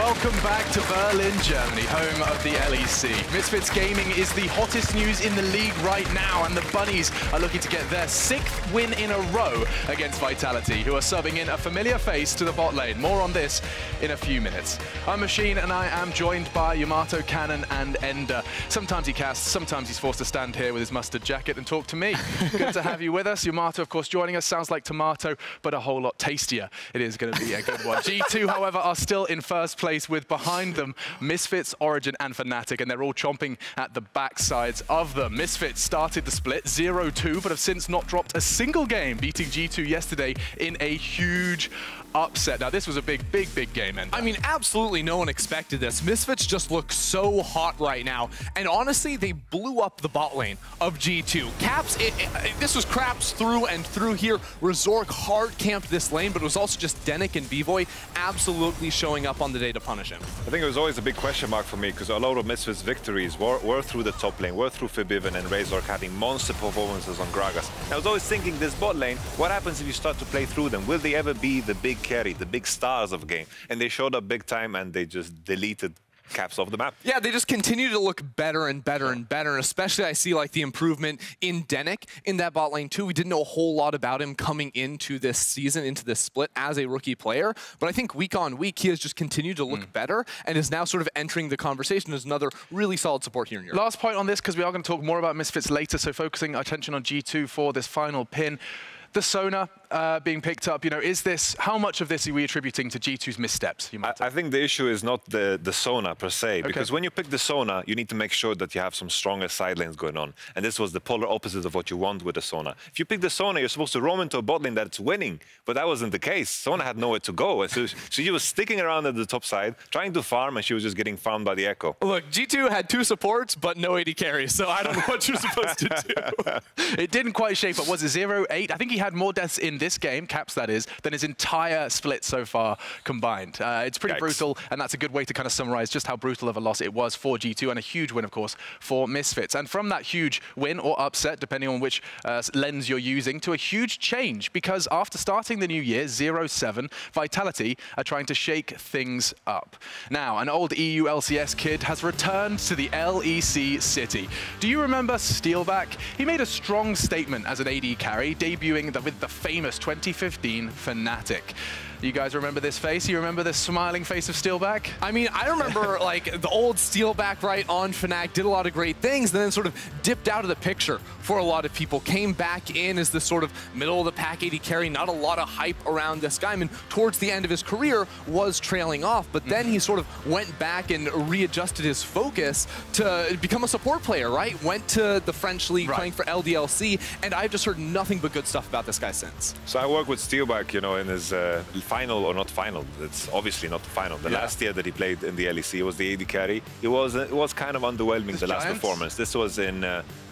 Welcome back to Berlin, Germany, home of the LEC. Misfits Gaming is the hottest news in the league right now, and the Bunnies are looking to get their 6th win in a row against Vitality, who are subbing in a familiar face to the bot lane. More on this in a few minutes. I'm Machine, and I am joined by Yamatocannon and Ender. Sometimes he casts, sometimes he's forced to stand here with his mustard jacket and talk to me. Good to have you with us. Yamato, of course, joining us. Sounds like tomato, but a whole lot tastier. It is going to be a good one. G2, however, are still in first place with behind them Misfits, Origin and Fnatic, and they're all chomping at the backsides of them. Misfits started the split 0-2, but have since not dropped a single game, beating G2 yesterday in a huge upset. Now, this was a big game, Ender. I mean, absolutely no one expected this. Misfits just look so hot right now, and honestly, they blew up the bot lane of G2. Caps, this was craps through and through here. Resorg hard camped this lane, but it was also just Denik and Bvoy absolutely showing up on the day to punish him. I think it was always a big question mark for me, because a lot of Misfits' victories were through the top lane, were through Febiven and Razork having monster performances on Gragas. And I was always thinking, this bot lane, what happens if you start to play through them? Will they ever be the big carry, the big stars of the game? And they showed up big time, and they just deleted Caps off the map. Yeah, they just continue to look better and better and better. And especially I see like the improvement in Denik in that bot lane too. We didn't know a whole lot about him coming into this season, into this split as a rookie player. But I think week on week, he has just continued to look better and is now sort of entering the conversation as another really solid support here in Europe. Last point on this, because we are going to talk more about Misfits later, so focusing our attention on G2 for this final pin. The Sona being picked up, you know, how much of this are we attributing to G2's missteps? I think the issue is not the Sona per se, because when you pick the Sona, you need to make sure that you have some stronger side lanes going on. And this was the polar opposite of what you want with the Sona. If you pick the Sona, you're supposed to roam into a bot lane that's winning, but that wasn't the case. Sona had nowhere to go. So she was sticking around at the top side, trying to farm, and she was just getting farmed by the Echo. Look, G2 had 2 supports, but no AD carries, so I don't know what you're supposed to do. It didn't quite shape up. Was it 0-8? I think he had more deaths in this game, Caps that is, than his entire split so far combined. It's pretty brutal, and that's a good way to kind of summarize just how brutal of a loss it was for G2, and a huge win, of course, for Misfits. And from that huge win or upset, depending on which lens you're using, to a huge change, because after starting the new year, 0-7, Vitality are trying to shake things up. Now, an old EU LCS kid has returned to the LEC city. Do you remember Steelback? He made a strong statement as an AD carry, debuting with the famous 2015 Fnatic. You guys remember this face? You remember this smiling face of Steelback? I mean, I remember like the old Steelback, right, on Fnatic, did a lot of great things, and then sort of dipped out of the picture for a lot of people. Came back in as this sort of middle of the pack AD carry, not a lot of hype around this guy. I mean, towards the end of his career was trailing off, but then he sort of went back and readjusted his focus to become a support player, right? Went to the French league playing for LDLC, and I've just heard nothing but good stuff about this guy since. So I worked with Steelback, you know, in his final, or not final, it's obviously not the final. The last year that he played in the LEC, it was the AD carry. It was kind of underwhelming, the last performance. This was in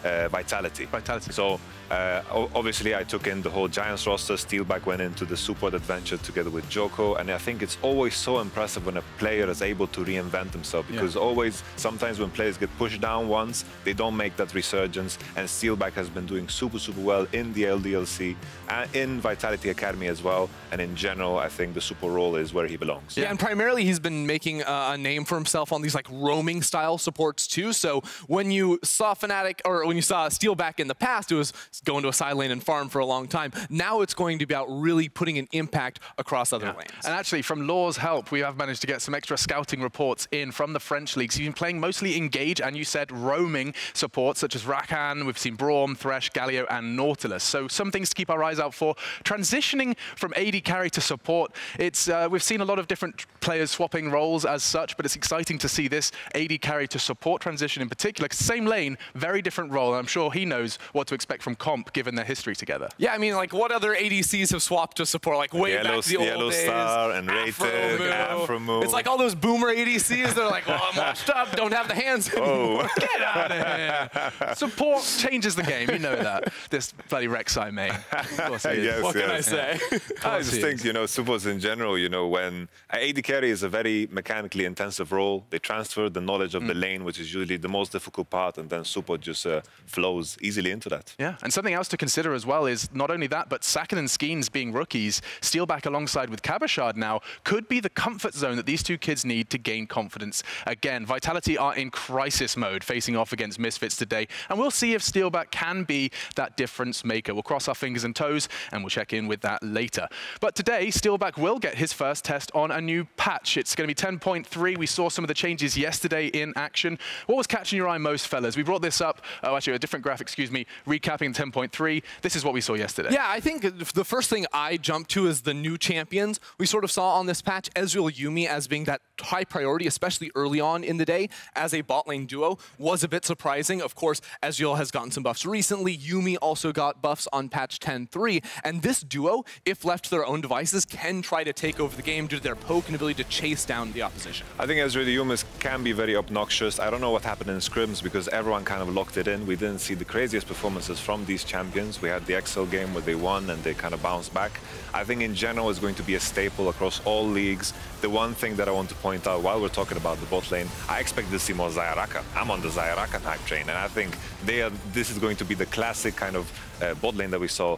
Vitality. So obviously I took in the whole Giants roster. Steelback went into the support adventure together with Joko, and I think it's always so impressive when a player is able to reinvent himself, because always, sometimes when players get pushed down once, they don't make that resurgence, and Steelback has been doing super well in the LDLC and in Vitality Academy as well, and in general, I think the super role is where he belongs. Yeah, and primarily he's been making a name for himself on these like roaming style supports too. So when you saw Fnatic, or when you saw Steelback in the past, it was going to a side lane and farm for a long time. Now it's going to be about really putting an impact across other lanes. And actually, from Law's help, we have managed to get some extra scouting reports in from the French leagues. He's been playing mostly engage, and you said roaming support, such as Rakan. We've seen Braum, Thresh, Galio, and Nautilus. So some things to keep our eyes out for. Transitioning from AD carry to support, we've seen a lot of different players swapping roles as such, but it's exciting to see this AD carry to support transition in particular. Same lane, very different role, and I'm sure he knows what to expect from Comp given their history together. Yeah, I mean, like, what other ADCs have swapped to support? Like, way back the old Yellow days. Star and Rated, Afromoo. It's like all those boomer ADCs. They're like, well, I'm washed up, don't have the hands anymore. Get out of here. Support changes the game, you know that. This bloody Rek'Sai main. Of course he is. Yes, what can I say? I just think, you know, suppos in general, you know, when AD carry is a very mechanically intensive role, they transfer the knowledge of the lane, which is usually the most difficult part, and then support just flows easily into that. Yeah, and something else to consider as well is not only that, but Sacken and Skeens being rookies, Steelback alongside with Kabashard now, could be the comfort zone that these two kids need to gain confidence. Again, Vitality are in crisis mode, facing off against Misfits today, and we'll see if Steelback can be that difference maker. We'll cross our fingers and toes, and we'll check in with that later. But today, Steelback will get his first test on a new patch. It's going to be 10.3. We saw some of the changes yesterday in action. What was catching your eye most, fellas? We brought this up, actually a different graphic, excuse me, recapping 10.3. This is what we saw yesterday. Yeah, I think the first thing I jumped to is the new champions. We sort of saw on this patch Ezreal Yuumi as being that high priority, especially early on in the day, as a bot lane duo, was a bit surprising. Of course, Ezreal has gotten some buffs recently. Yuumi also got buffs on patch 10.3, and this duo, if left to their own devices, can try to take over the game due to their poke and ability to chase down the opposition. I think Ezreal Yuumi can be very obnoxious. I don't know what happened in scrims because everyone kind of locked it in. We didn't see the craziest performances from these champions. We had the Excel game where they won and they kind of bounced back. I think in general it's going to be a staple across all leagues. The one thing that I want to point out while we're talking about the bot lane, I expect to see more Zayaraka. I'm on the Zayaraka type train, and I think this is going to be the classic kind of bot lane that we saw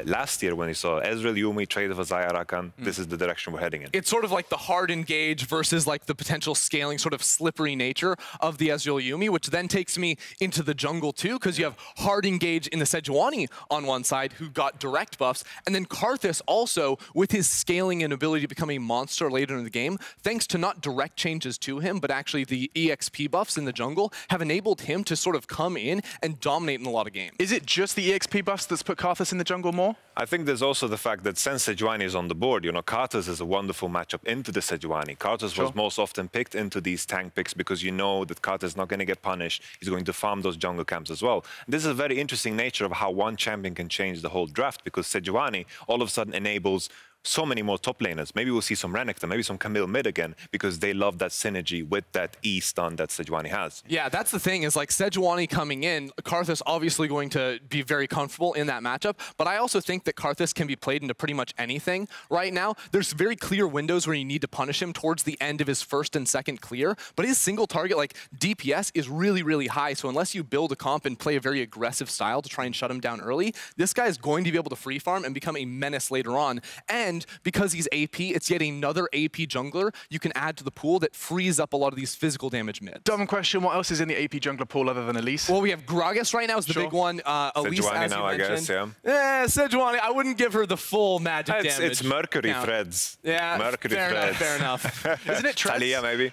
last year when we saw Ezreal Yuumi trade for Zayarakan. This is the direction we're heading in. It's sort of like the hard engage versus like the potential scaling sort of slippery nature of the Ezreal Yuumi, which then takes me into the jungle too, because you have hard engage in the Sejuani on one side who got direct buffs, and then Karthus also with his scaling and ability to become a monster later in the game, thanks to not direct changes to him, but actually the EXP buffs in the jungle have enabled him to sort of come in and dominate in a lot of games. Is it just the EXP buffs that's put Karthus in the jungle more? I think there's also the fact that since Sejuani is on the board, you know, Karthus is a wonderful matchup into the Sejuani. Karthus was most often picked into these tank picks because you know that Karthus is not going to get punished. He's going to farm those jungle camps as well. This is a very interesting nature of how one champion can change the whole draft, because Sejuani all of a sudden enables so many more top laners. Maybe we'll see some Renekton, maybe some Camille mid again, because they love that synergy with that E stun that Sejuani has. Yeah, that's the thing, is like Sejuani coming in, Karthus obviously going to be very comfortable in that matchup, but I also think that Karthus can be played into pretty much anything right now. There's very clear windows where you need to punish him towards the end of his first and second clear, but his single target, like DPS, is really, really high, so unless you build a comp and play a very aggressive style to try and shut him down early, this guy is going to be able to free farm and become a menace later on. And because he's AP, it's yet another AP jungler you can add to the pool that frees up a lot of these physical damage mids. Dumb question, what else is in the AP jungler pool other than Elise? Well, we have Gragas right now is the big one. Elise, Sejuani as you now, mentioned. I guess, yeah. Yeah, Sejuani, I wouldn't give her the full magic damage. It's Mercury count. threads. Yeah, Mercury fair threads. enough, fair enough. Isn't it Treads? Talia, maybe.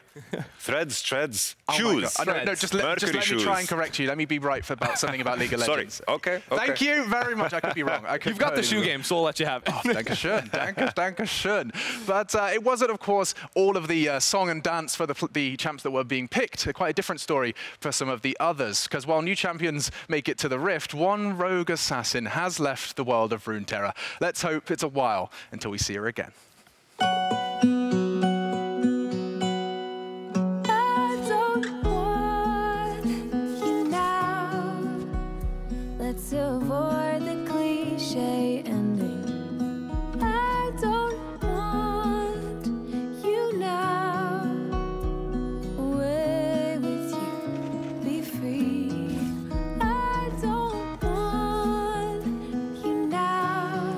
Treads. Oh Shoes. no, just let me try and correct you. Let me be right about something about League of Legends. Sorry. Okay. Thank you very much. I could be wrong. You've got the shoe game, so we'll let you have it. Oh, danke schön. But it wasn't, of course, all of the song and dance for the champs that were being picked. Quite a different story for some of the others, because while new champions make it to the Rift, one rogue assassin has left the world of Runeterra. Let's hope it's a while until we see her again. Let's avoid the cliche ending. I don't want you now. Away with you, be free. I don't want you now.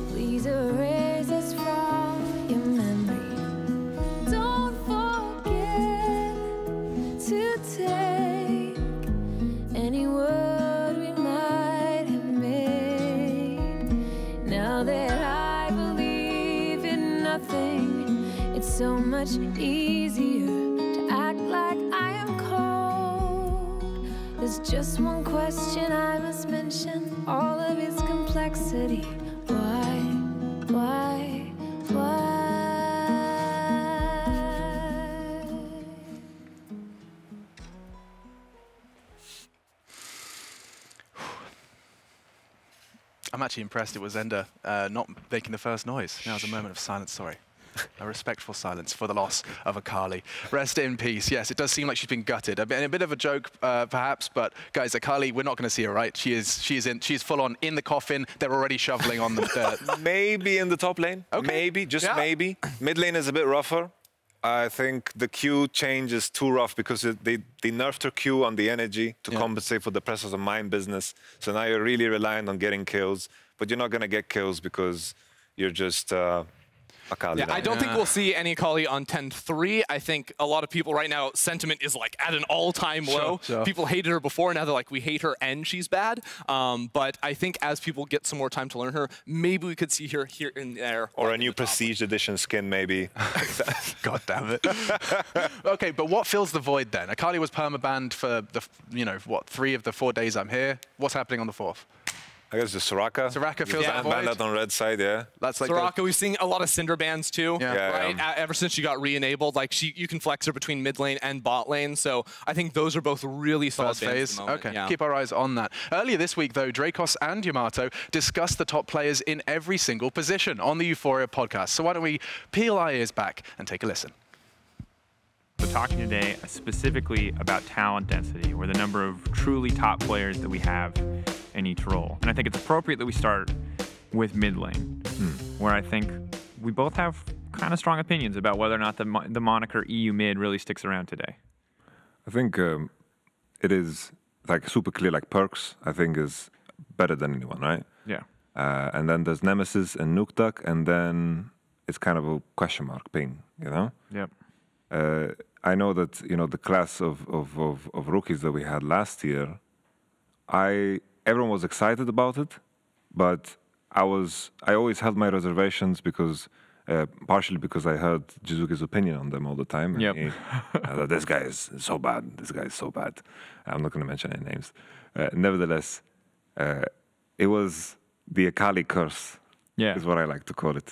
Please erase us from your memory. Don't forget to take any word so much easier to act like I am cold. There's just one question I must mention, all of its complexity. Why? I'm actually impressed it was Ender not making the first noise. Now it's a moment of silence, sorry. A respectful silence for the loss of Akali. Rest in peace. Yes, it does seem like she's been gutted. A bit of a joke, perhaps, but guys, Akali, we're not going to see her, right? She's full on in the coffin. They're already shoveling on the dirt. Maybe in the top lane. Okay. Maybe, just maybe. Mid lane is a bit rougher. I think the Q change is too rough because they nerfed her Q on the energy to compensate for the pressures of mine business. So now you're really reliant on getting kills, but you're not going to get kills because you're just Akali. Yeah, I don't think we'll see any Akali on 10-3. I think a lot of people right now, sentiment is like at an all-time low. Sure. People hated her before, now they're like, we hate her and she's bad. But I think as people get some more time to learn her, maybe we could see her here and there. Or a new Prestige Edition skin, maybe. God damn it. Okay, but what fills the void then? Akali was permabanned for the, 3 of the 4 days I'm here. What's happening on the 4th? I guess the Soraka. Soraka fills that void. Banned out on red side, yeah. That's like Soraka, we've seen a lot of Cinder bans too, right? Ever since she got re-enabled, like you can flex her between mid lane and bot lane. So I think those are both really solid bans at the moment. Okay, keep our eyes on that. Earlier this week, though, Dracos and Yamato discussed the top players in every single position on the Euphoria podcast. So why don't we peel our ears back and take a listen? We're talking today specifically about talent density, or the number of truly top players that we have in each role. And I think it's appropriate that we start with mid lane, where I think we both have kind of strong opinions about whether or not the moniker EU mid really sticks around today. I think it is like super clear, like Perks, I think is better than anyone, right? Yeah. And then there's Nemesis and Nuktak, and then it's kind of a question mark ping, you know? Yep. I know that, the class of rookies that we had last year, everyone was excited about it, but I always had my reservations because, partially because I heard Jizuki's opinion on them all the time. Yep. This guy is so bad. This guy is so bad. I'm not going to mention any names. Nevertheless, it was the Akali curse, is what I like to call it.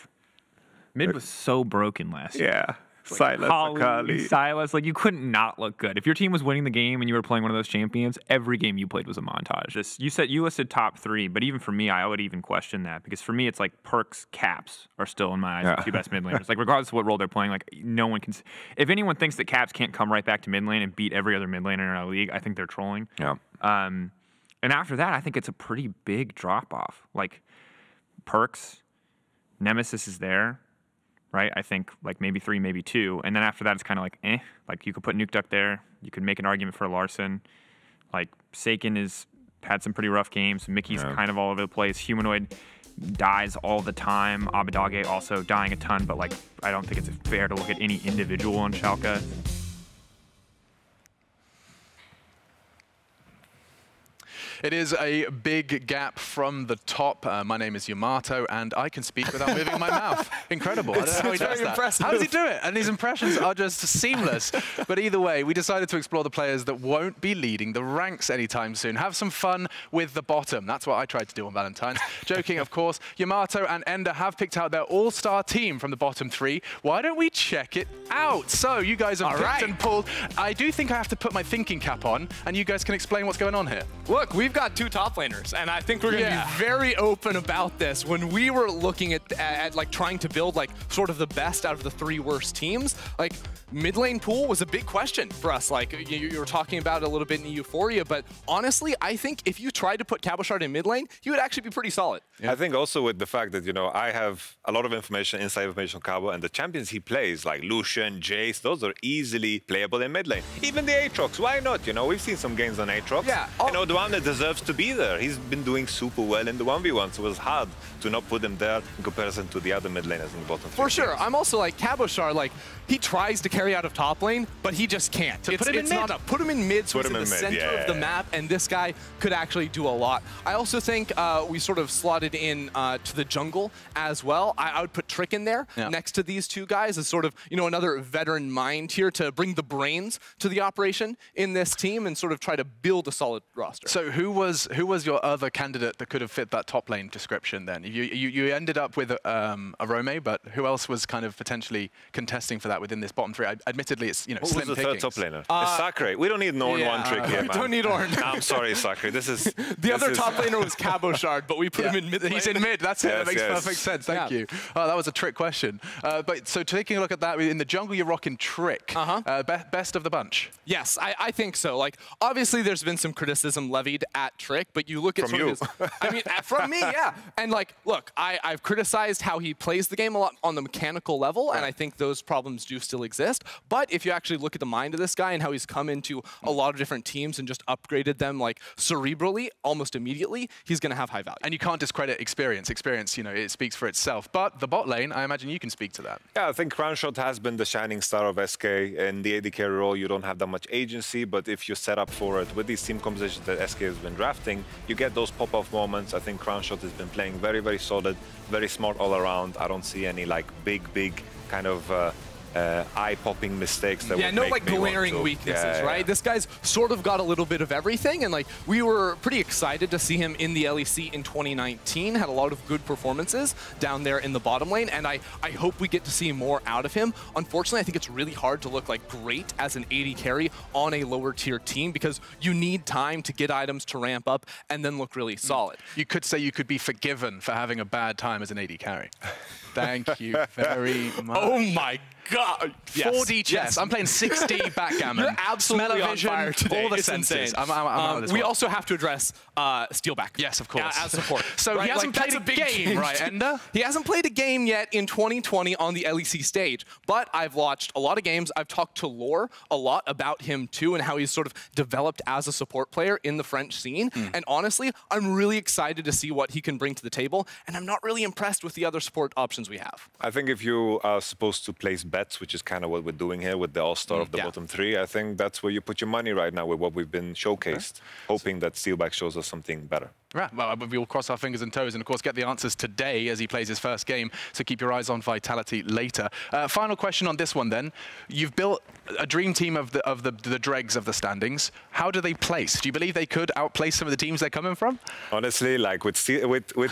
Mid was so broken last year. Yeah. Silas, Akali. Silas, like you couldn't not look good. If your team was winning the game and you were playing one of those champions, every game you played was a montage. You listed top 3, but even for me, I would even question that because for me, it's like Perks, Caps are still in my eyes the 2 best mid laners. Like regardless of what role they're playing, like no one can. If anyone thinks that Caps can't come right back to mid lane and beat every other mid laner in our league, I think they're trolling. Yeah. And after that, I think it's a pretty big drop off. Like Perks, Nemesis is there. Right, I think like maybe 3, maybe 2, and then after that it's kind of like Like you could put Nuke Duck there. You could make an argument for Larson. Like Seiken has had some pretty rough games. Mickey's kind of all over the place. Humanoid dies all the time. Abadage also dying a ton, but like I don't think it's fair to look at any individual on Schalke. It is a big gap from the top. My name is Yamato, and I can speak without moving my mouth. Incredible. I don't know how he does that. Impressive. How does he do it? And his impressions are just seamless. But either way, we decided to explore the players that won't be leading the ranks anytime soon. Have some fun with the bottom. That's what I tried to do on Valentine's. Joking, of course. Yamato and Ender have picked out their all-star team from the bottom 3. Why don't we check it out? So you guys have picked and pulled. I do think I have to put my thinking cap on, and you guys can explain what's going on here. Look, we've got 2 top laners, and I think we're going to be very open about this. When we were looking at like trying to build like sort of the best out of the 3 worst teams, like mid lane pool was a big question for us. Like you were talking about it a little bit in Euphoria, but honestly, I think if you tried to put Cabochard in mid lane, he would actually be pretty solid. I think also with the fact that, I have a lot of information, inside information on Cabo, and the champions he plays, like Lucian, Jace, those are easily playable in mid lane. Even the Aatrox, why not? We've seen some games on Aatrox. Yeah. The one that deserves to be there. He's been doing super well in the 1v1, so it was hard to not put him there in comparison to the other mid laners in the bottom 3. For sure. I'm also like, Cabochard, like, he tries to carry out of top lane, but he just can't. Put him in mid, so he's in the center of the map, and this guy could actually do a lot. I also think we sort of slotted in to the jungle as well. I would put Trick in there next to these 2 guys as sort of, another veteran mind here to bring the brains to the operation in this team and sort of try to build a solid roster. So who who was your other candidate that could have fit that top lane description then? You ended up with a Rome, but who else was kind of potentially contesting for that within this bottom three? Admittedly, it's, you know, slim Who's the pickings. third top laner? It's Sakre. We don't need an Ornn one trick here, We man. don't need Ornn. No, I'm sorry, Sakre. This is The other top laner was Cabochard, but we put him in mid lane. He's in mid. That's it. Yes, That makes yes. perfect sense. Thank you. Oh, that was a trick question. But so taking a look at that, in the jungle, you're rocking Trick. Best of the bunch. Yes, I think so. Like, obviously, there's been some criticism levied at Trick, but you look at From sort of his, I mean, from me, yeah. And like, look, I've criticized how he plays the game a lot on the mechanical level, and I think those problems do still exist. But if you actually look at the mind of this guy and how he's come into a lot of different teams and just upgraded them like cerebrally almost immediately, he's going to have high value. And you can't discredit experience. Experience, you know, it speaks for itself. But the bot lane, I imagine you can speak to that. Yeah, I think Crownshot has been the shining star of SK. In the AD carry role, you don't have that much agency, but if you're set up for it with these team compositions that SK has been drafting, you get those pop-off moments. I think Crownshot has been playing very, very solid, very smart all around. I don't see any like big kind of eye-popping mistakes that would no make like me want glaring to. weaknesses, right? This guy's sort of got a little bit of everything, and like we were pretty excited to see him in the LEC in 2019. Had a lot of good performances down there in the bottom lane, and I hope we get to see more out of him. Unfortunately, I think it's really hard to look like great as an AD carry on a lower tier team because you need time to get items to ramp up and then look really solid. You could say you could be forgiven for having a bad time as an AD carry. Thank you very much. Oh my God! Yes. 4D chess. Yes. I'm playing 6D backgammon. You're absolutely on Smell-o-vision, fire today. all the It's senses. insane. I'm out as We well. also have to address Steelback. Yes, of course. As support. So right? he hasn't Like, played a big game, change. right, Ender? He hasn't played a game yet in 2020 on the LEC stage, but I've watched a lot of games. I've talked to Lore a lot about him too and how he's sort of developed as a support player in the French scene. And honestly, I'm really excited to see what he can bring to the table, and I'm not really impressed with the other support options we have. I think if you are supposed to place bets, which is kind of what we're doing here with the all-star of the bottom three, I think that's where you put your money right now with what we've been showcased, hoping that Steelback shows us something better. Right, well, we'll cross our fingers and toes and, of course, get the answers today as he plays his first game, so keep your eyes on Vitality later. Final question on this one, then. You've built a dream team of the dregs of the standings. How do they place? Do you believe they could outplace some of the teams they're coming from? Honestly, like with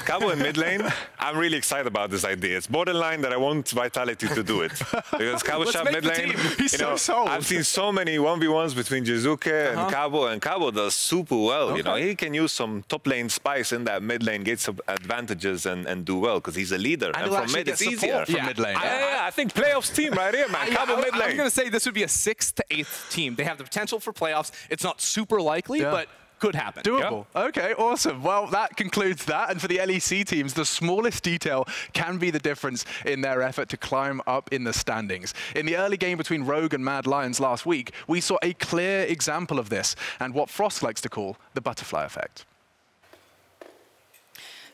Cabo in mid lane, I'm really excited about this idea. It's borderline that I want Vitality to do it. Because Cabo Let's Shop make mid the lane, team. He's so sold. I've seen so many 1v1s between Jizuke and Cabo does super well. You know, he can use some top lane spice in that mid lane, get some advantages and do well because he's a leader. And from mid, it's easier. From mid lane. I think playoffs team right here, man. Cabo mid lane. I'm going to say this would be a 6th to 8th team. They have the potential for playoffs. It's not super likely, but could happen. Doable. Okay, awesome. Well, that concludes that. And for the LEC teams, the smallest detail can be the difference in their effort to climb up in the standings. In the early game between Rogue and Mad Lions last week, we saw a clear example of this and what Frost likes to call the butterfly effect.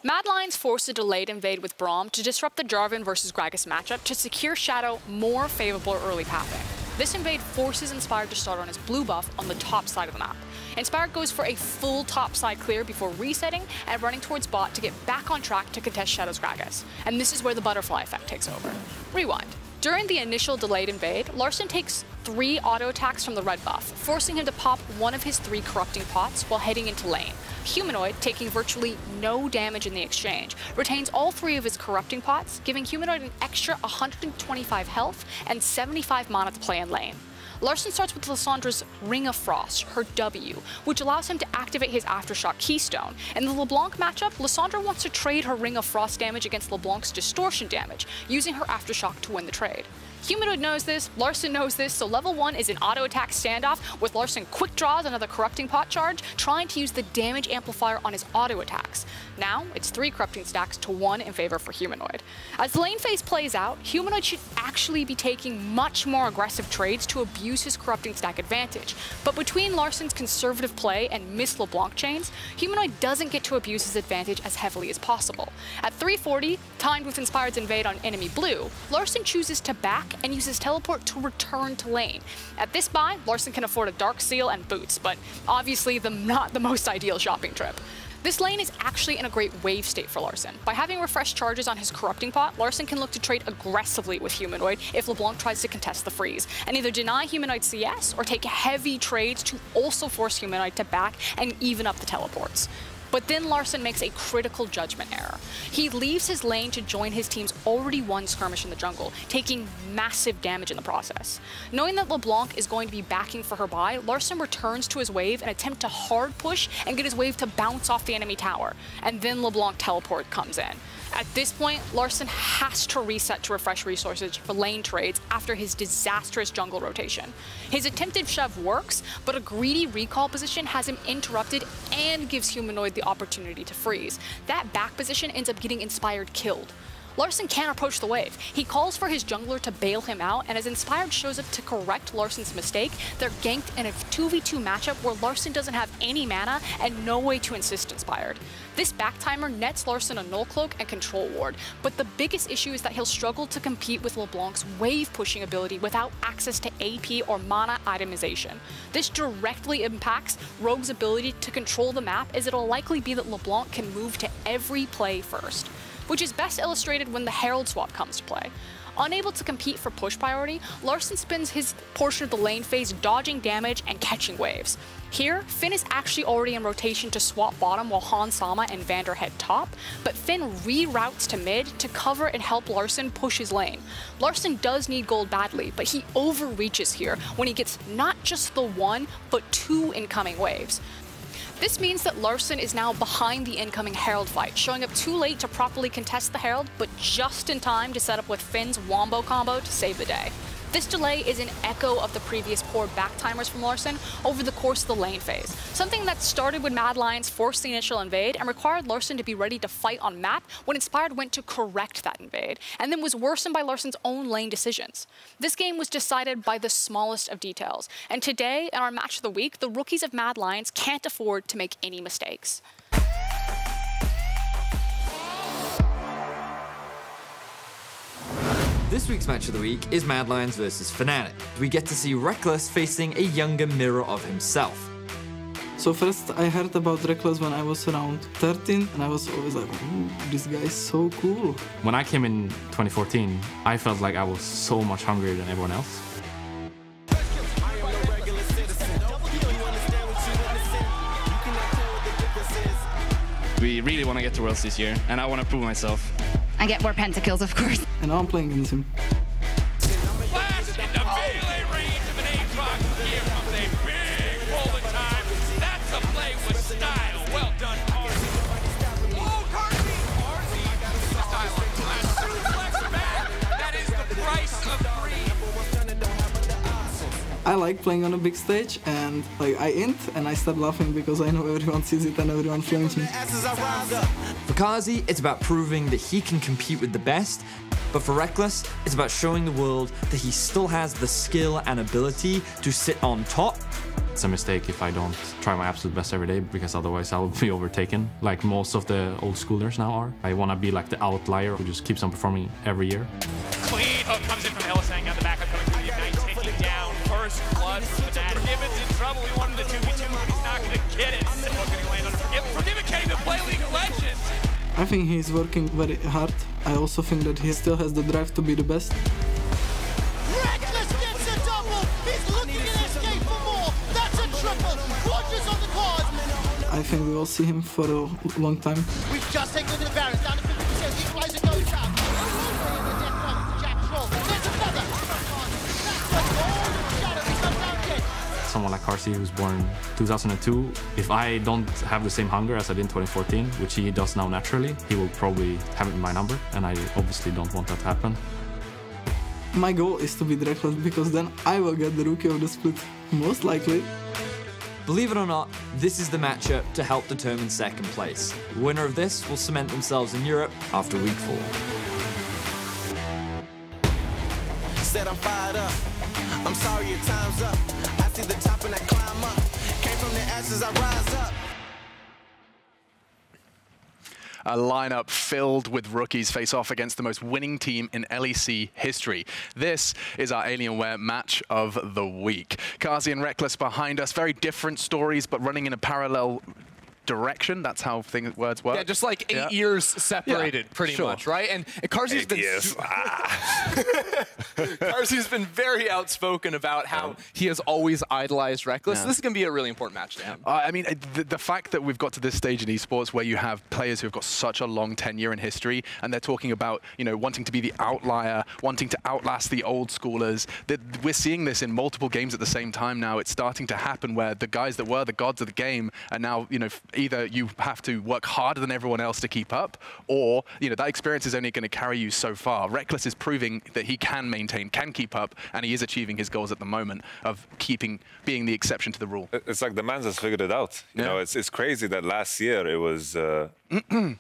Mad Lions forced a delayed invade with Braum to disrupt the Jarvan versus Gragas matchup to secure Shadow more favorable early pathing. This invade forces Inspired to start on his blue buff on the top side of the map. Inspired goes for a full top side clear before resetting and running towards bot to get back on track to contest Shadow's Gragas. And this is where the butterfly effect takes over. Rewind. During the initial delayed invade, Larssen takes 3 auto attacks from the red buff, forcing him to pop one of his 3 corrupting pots while heading into lane. Humanoid, taking virtually no damage in the exchange, retains all 3 of his corrupting pots, giving Humanoid an extra 125 health and 75 mana to play in lane. Larssen starts with Lissandra's Ring of Frost, her W, which allows him to activate his Aftershock Keystone. In the LeBlanc matchup, Lissandra wants to trade her Ring of Frost damage against LeBlanc's Distortion damage, using her Aftershock to win the trade. Humanoid knows this, Larssen knows this, so level 1 is an auto attack standoff with Larssen quick draws another corrupting pot charge, trying to use the damage amplifier on his auto attacks. Now, it's 3 corrupting stacks to 1 in favor for Humanoid. As the lane phase plays out, Humanoid should actually be taking much more aggressive trades to abuse his corrupting stack advantage. But between Larssen's conservative play and Miss LeBlanc chains, Humanoid doesn't get to abuse his advantage as heavily as possible. At 340, timed with Inspired's invade on enemy blue, Larssen chooses to back and uses teleport to return to lane. At this buy, Larssen can afford a Dark Seal and boots, but obviously not the most ideal shopping trip. This lane is actually in a great wave state for Larssen. By having refreshed charges on his Corrupting Pot, Larssen can look to trade aggressively with Humanoid if LeBlanc tries to contest the freeze, and either deny Humanoid CS or take heavy trades to also force Humanoid to back and even up the teleports. But then Larssen makes a critical judgment error. He leaves his lane to join his team's already won skirmish in the jungle, taking massive damage in the process. Knowing that LeBlanc is going to be backing for her buy, Larssen returns to his wave and attempt to hard push and get his wave to bounce off the enemy tower. And then LeBlanc teleport comes in. At this point, Larssen has to reset to refresh resources for lane trades after his disastrous jungle rotation. His attempted shove works, but a greedy recall position has him interrupted and gives Humanoid the opportunity to freeze. That back position ends up getting Inspired killed. Larssen can't approach the wave. He calls for his jungler to bail him out, and as Inspired shows up to correct Larssen's mistake, they're ganked in a 2v2 matchup where Larssen doesn't have any mana and no way to assist Inspired. This back timer nets Larssen a Null Cloak and Control Ward, but the biggest issue is that he'll struggle to compete with LeBlanc's wave pushing ability without access to AP or mana itemization. This directly impacts Rogue's ability to control the map, as it'll likely be that LeBlanc can move to every play first, which is best illustrated when the Herald swap comes to play. Unable to compete for push priority, Larssen spends his portion of the lane phase dodging damage and catching waves. Here, Finn is actually already in rotation to swap bottom while Han Sama and Vander head top, but Finn reroutes to mid to cover and help Larssen push his lane. Larssen does need gold badly, but he overreaches here when he gets not just the one, but two incoming waves. This means that Larssen is now behind the incoming Herald fight, showing up too late to properly contest the Herald, but just in time to set up with Finn's Wombo combo to save the day. This delay is an echo of the previous poor back timers from Larssen over the course of the lane phase, something that started when Mad Lions forced the initial invade and required Larssen to be ready to fight on map when Inspired went to correct that invade, and then was worsened by Larssen's own lane decisions. This game was decided by the smallest of details, and today, in our match of the week, the rookies of Mad Lions can't afford to make any mistakes. This week's match of the week is Mad Lions versus Fnatic. We get to see Reckless facing a younger mirror of himself. So first I heard about Reckless when I was around 13, and I was always like, ooh, this guy is so cool. When I came in 2014, I felt like I was so much hungrier than everyone else. We really want to get to Worlds this year, and I want to prove myself. I get more pentakills, of course. And now I'm playing against him. Flash in the melee range of an Aatrox. Here comes a big roll of time. That's a play with style. Well done, Carsey. Oh, Carsey! Suplex back. That is the price of free. I like playing on a big stage, and like I int and I start laughing because I know everyone sees it and everyone flames me. For Kazi, it's about proving that he can compete with the best, but for Reckless, it's about showing the world that he still has the skill and ability to sit on top. It's a mistake if I don't try my absolute best every day, because otherwise I will be overtaken, like most of the old schoolers now are. I want to be like the outlier who just keeps on performing every year. Clean hook comes in from Elisang on the back of coming through the Ignite, taking down first blood from Fnatic. Forgiven's in trouble. We wanted the 2v2, but he's not going to get it. Looking to land on Forgiven can't even play League of Legends. I think he's working very hard. I also think that he still has the drive to be the best. Reckless gets a double. He's looking at escape for more. That's a triple. Rogers on the card. I think we will see him for a long time. We've just taken the Baron down to 50%. The equalizer goes down. There's another. That's a golden shadow. He comes down again. Someone like Carsey, who's born 2002, if I don't have the same hunger as I did in 2014, which he does now naturally, he will probably have it in my number, and I obviously don't want that to happen. My goal is to beat Reckless, because then I will get the Rookie of the Split, most likely. Believe it or not, this is the matchup to help determine second place. The winner of this will cement themselves in Europe after week 4. Said I'm fired up. I'm sorry your time's up. I see the top and I climb up. Came from the ashes, I rise up. A lineup filled with rookies face off against the most winning team in LEC history. This is our Alienware match of the week. Kazi and Reckless behind us, very different stories, but running in a parallel direction. That's how words work. Yeah, just like 8 years separated, pretty much, right? And Karzi's been Karzi's been very outspoken about how he has always idolized Reckless. This is going to be a really important match to him. I mean, the fact that we've got to this stage in esports where you have players who've got such a long tenure in history, and they're talking about, you know, wanting to be the outlier, wanting to outlast the old schoolers. That we're seeing this in multiple games at the same time now. It's starting to happen where the guys that were the gods of the game are now, you know, either you have to work harder than everyone else to keep up, or, you know, that experience is only going to carry you so far. Reckless is proving that he can maintain, can keep up, and he is achieving his goals at the moment of being the exception to the rule. It's like the man has figured it out. You know, it's crazy that last year it was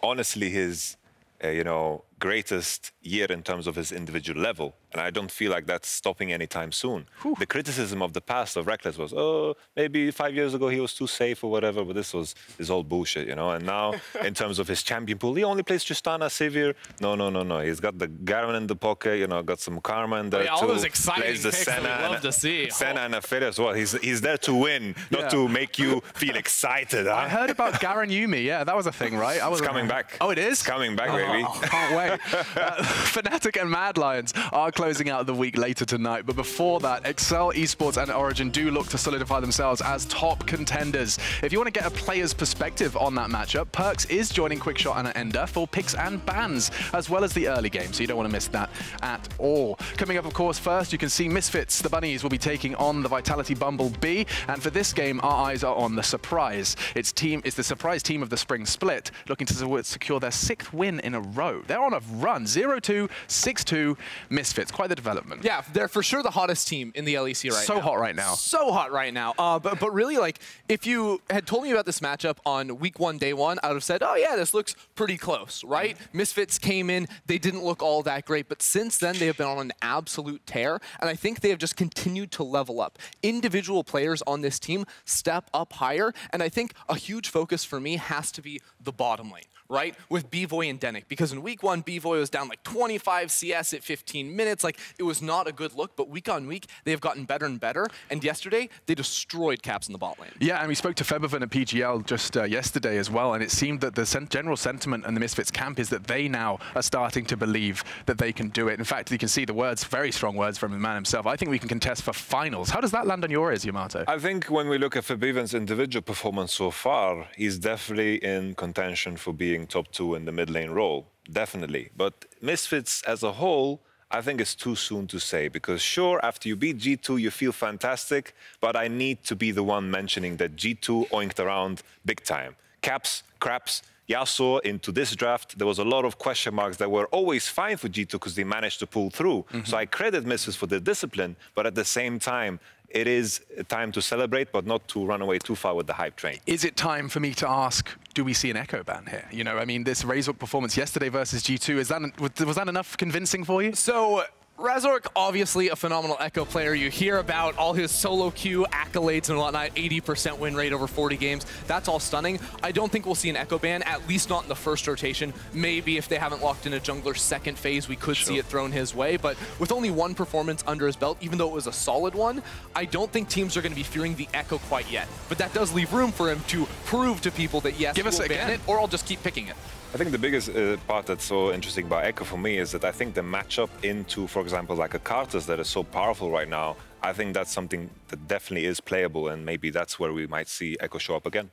honestly his, you know, greatest year in terms of his individual level. And I don't feel like that's stopping anytime soon. The criticism of the past of Reckless was, oh, maybe 5 years ago he was too safe or whatever, but this is all bullshit, you know? And now, in terms of his champion pool, he only plays Tristana, Sivir. No. He's got the Garen in the pocket, you know, got some Karma in there too. All those exciting plays the picks Senna that we love to see. Senna and Aphelios as well. He's there to win, not to make you feel excited. Huh? I heard about Garen Yumi. Yeah, that was a thing, right? It's coming back. Oh, it is? It's coming back, baby. Can't wait. Fnatic and Mad Lions are closing out the week later tonight, but before that, Excel, Esports and Origin do look to solidify themselves as top contenders. If you want to get a player's perspective on that matchup, Perks is joining Quickshot and Ender for picks and bans, as well as the early game, so you don't want to miss that at all. Coming up, of course, first, you can see Misfits, the Bunnies, will be taking on the Vitality Bumblebee, and for this game, our eyes are on the Surprise. It's the Surprise team of the Spring Split, looking to secure their 6th win in a row. They're on a run, 0-2, 6-2, Misfits. Quite the development. Yeah, they're for sure the hottest team in the LEC right now. So hot right now. So hot right now. But really, like, if you had told me about this matchup on week 1, day 1, I would have said, oh yeah, this looks pretty close, right? Misfits came in, they didn't look all that great, but since then they have been on an absolute tear, and I think they have just continued to level up. Individual players on this team step up higher, and I think a huge focus for me has to be the bottom lane, right? With Bvoy and Denick, because in week 1, Bvoy was down like 25 CS at 15 minutes. Like, it was not a good look, but week on week, they have gotten better and better. And yesterday, they destroyed Caps in the bot lane. Yeah, and we spoke to Febervan at PGL just yesterday as well, and it seemed that the general sentiment in the Misfits camp is that they now are starting to believe that they can do it. In fact, you can see the words, very strong words from the man himself. I think we can contest for finals. How does that land on your ears, Yamato? I think when we look at Febervan's individual performance so far, he's definitely in contention for being top 2 in the mid lane role. Definitely. But Misfits as a whole, I think it's too soon to say, because sure, after you beat G2, you feel fantastic, but I need to be the one mentioning that G2 oinked around big time. Caps, Craps, Yasuo into this draft, there was a lot of question marks that were always fine for G2 because they managed to pull through. So I credit Misfits for their discipline, but at the same time, it is time to celebrate, but not to run away too far with the hype train. Is it time for me to ask, do we see an Echo ban here? You know, I mean, this Razork performance yesterday versus G2, was that enough convincing for you? So, Razork, obviously a phenomenal Echo player. You hear about all his solo queue accolades and whatnot, 80% win rate over 40 games. That's all stunning. I don't think we'll see an Echo ban, at least not in the first rotation. Maybe if they haven't locked in a jungler's second phase, we could see it thrown his way. But with only 1 performance under his belt, even though it was a solid one, I don't think teams are going to be fearing the Echo quite yet. But that does leave room for him to prove to people that, yes, we'll ban it, or I'll just keep picking it. I think the biggest part that's so interesting about Echo for me is that I think the matchup into, for example, like a Karthus that is so powerful right now, I think that's something that definitely is playable, and maybe that's where we might see Echo show up again.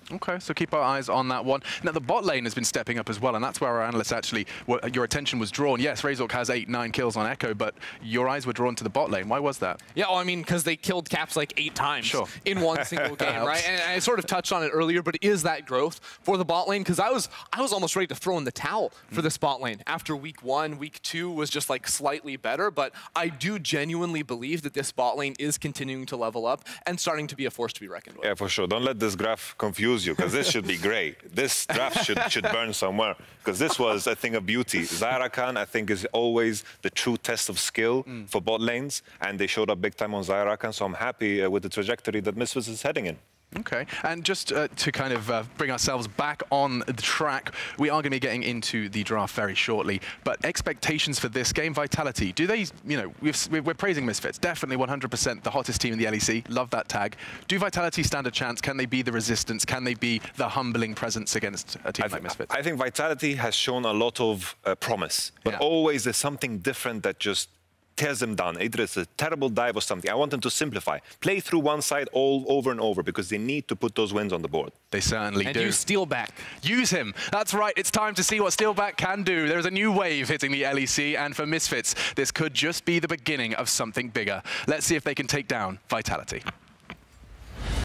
Okay, so keep our eyes on that one. Now, the bot lane has been stepping up as well, and that's where our analysts actually, your attention was drawn. Yes, Razork has 8-9 kills on Echo, but your eyes were drawn to the bot lane. Why was that? Yeah, well, I mean, because they killed Caps like 8 times in one single game, right? And I sort of touched on it earlier, but is that growth for the bot lane? Because I was almost ready to throw in the towel for this bot lane after week 1. Week 2 was just like slightly better, but I do genuinely believe that this bot lane is continuing to level up and starting to be a force to be reckoned with. Yeah, for sure. Don't let this graph confuse you, because this should be great. This draft should burn somewhere, because this was a thing of beauty. Zyrakan, I think, is always the true test of skill for bot lanes, and they showed up big time on Zyrakan, so I'm happy with the trajectory that Misfits is heading in. Okay, and just to kind of bring ourselves back on the track, we are going to be getting into the draft very shortly, but expectations for this game, Vitality, do they, you know, we're praising Misfits, definitely 100% the hottest team in the LEC, love that tag. Do Vitality stand a chance? Can they be the resistance? Can they be the humbling presence against a team like Misfits? I think Vitality has shown a lot of promise, but always there's something different that just tears them down. Either it's a terrible dive or something. I want them to simplify. Play through one side all over and over because they need to put those wins on the board. They certainly do. And use Steelback. Use him. That's right. It's time to see what Steelback can do. There is a new wave hitting the LEC, and for Misfits, this could just be the beginning of something bigger. Let's see if they can take down Vitality.